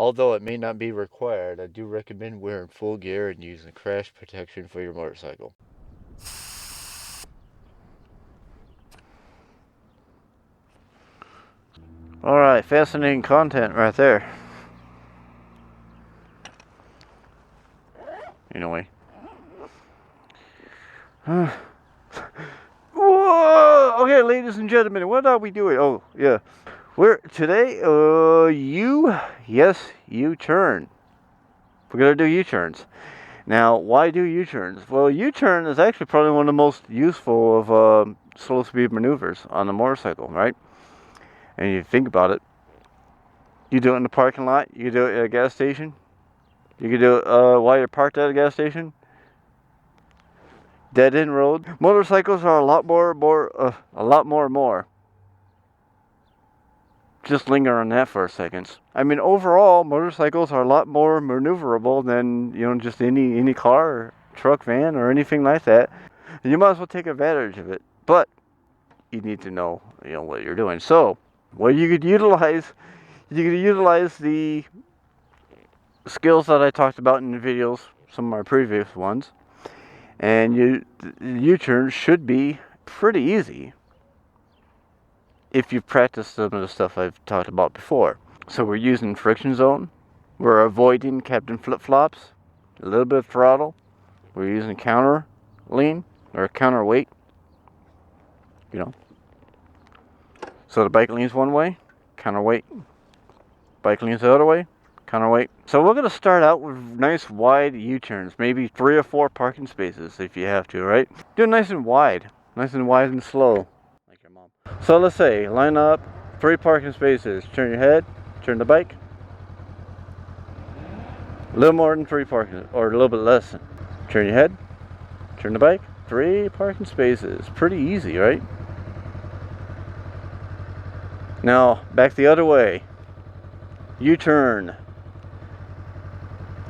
Although it may not be required, I do recommend wearing full gear and using crash protection for your motorcycle. Alright, fascinating content right there. Anyway. Whoa! Okay, ladies and gentlemen, what are we doing? Oh, yeah. We're today, U-turn. We're gonna do U-turns. Now, why do U-turns? Well, U-turn is actually probably one of the most useful of slow speed maneuvers on a motorcycle, right? And you think about it, you do it in the parking lot, you can do it at a gas station, you can do it while you're parked at a gas station, dead end road. Motorcycles are a lot more. Just linger on that for a second. I mean, overall, motorcycles are a lot more maneuverable than, just any car, or truck, van, or anything like that. You might as well take advantage of it. But you need to know, what you're doing. So, what you could utilize the skills that I talked about in the videos, some of my previous ones, and U-turns should be pretty easy if you've practiced some of the stuff I've talked about before. So we're using friction zone, we're avoiding captain flip-flops, a little bit of throttle, we're using counter lean or counterweight, So the bike leans one way, counterweight. Bike leans the other way, counterweight. So we're going to start out with nice wide U-turns, maybe 3 or 4 parking spaces if you have to, right? Do it nice and wide and slow, like your mom. So let's say, line up, 3 parking spaces, turn your head, turn the bike. A little more than 3 parking, or a little bit less. Turn your head, turn the bike, 3 parking spaces. Pretty easy, right? Now, back the other way. U-turn.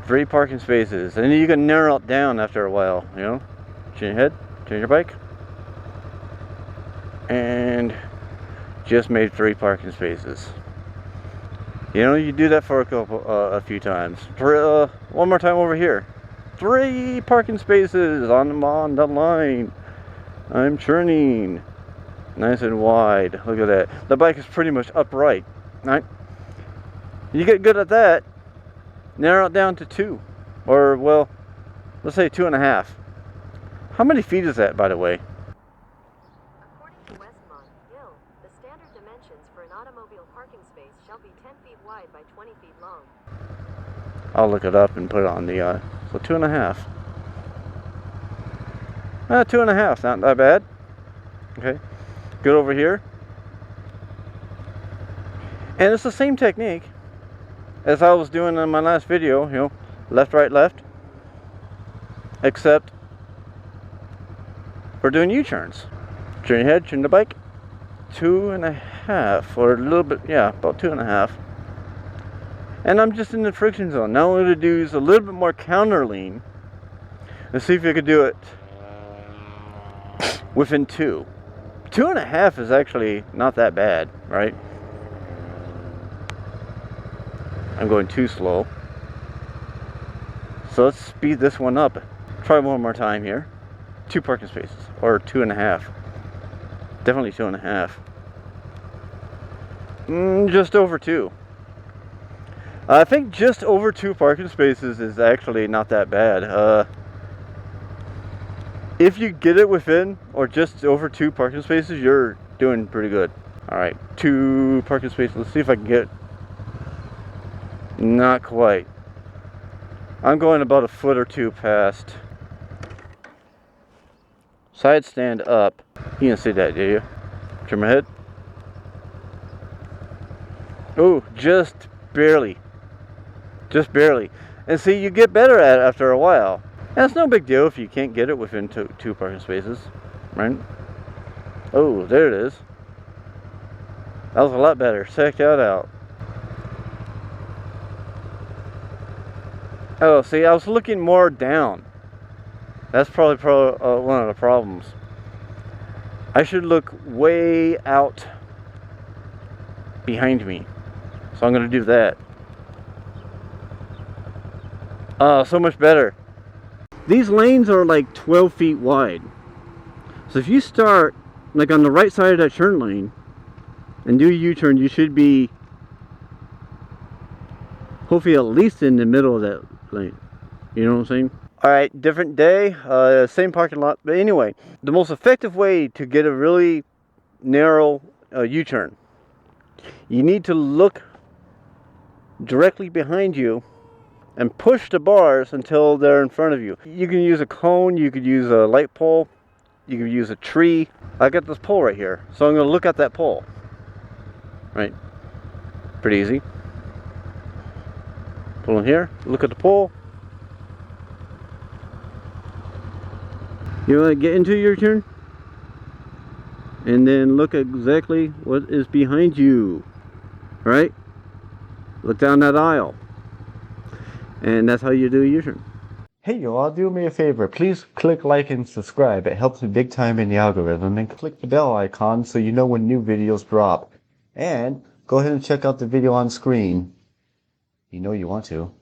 3 parking spaces. And you can narrow it down after a while, Turn your head, turn your bike. And just made 3 parking spaces. You do that for a few times. One more time over here. 3 parking spaces on the line. I'm turning. Nice and wide. Look at that. The bike is pretty much upright. Right? You get good at that, narrow it down to 2. Or, well, let's say 2.5. How many feet is that, by the way? According to Westmont, Hill, the standard dimensions for an automobile parking space shall be 10 feet wide by 20 feet long. I'll look it up and put it on the, so 2.5. 2.5, not that bad. Okay. Good over here. And it's the same technique as I was doing in my last video, left, right, left. Except we're doing U-turns. Turn your head, turn the bike. 2.5, or a little bit, about 2.5. And I'm just in the friction zone. Now I'm going to do is a little bit more counter lean. Let's see if you could do it within 2. 2.5 is actually not that bad, right? I'm going too slow. So let's speed this one up. Try one more time here. 2 parking spaces, or 2.5. Definitely 2.5. Just over 2. I think just over 2 parking spaces is actually not that bad. If you get it within or just over 2 parking spaces, you're doing pretty good. Alright, 2 parking spaces. Let's see if I can get. Not quite. I'm going about a foot or 2 past. Side stand up. You didn't see that, did you? Turn my head. Oh, just barely. Just barely. And see, you get better at it after a while. And it's no big deal if you can't get it within 2 parking spaces, right? Oh, there it is. That was a lot better. Check that out. Oh, see, I was looking more down. That's probably one of the problems. I should look way out behind me. So I'm going to do that. So much better. These lanes are like 12 feet wide. So if you start like on the right side of that turn lane and do a U-turn, you should be hopefully at least in the middle of that lane. You know what I'm saying? Alright, different day, same parking lot. But anyway, the most effective way to get a really narrow U-turn, you need to look directly behind you and push the bars until they're in front of you. You can use a cone, you could use a light pole, you could use a tree. I got this pole right here, so I'm going to look at that pole. Right? Pretty easy. Pull in here, look at the pole. You want to get into your turn? And then look at exactly what is behind you. Right? Look down that aisle. And that's how you do a U-turn. Hey y'all, do me a favor. Please click like and subscribe. It helps me big time in the algorithm. And click the bell icon so you know when new videos drop. And go ahead and check out the video on screen. You know you want to.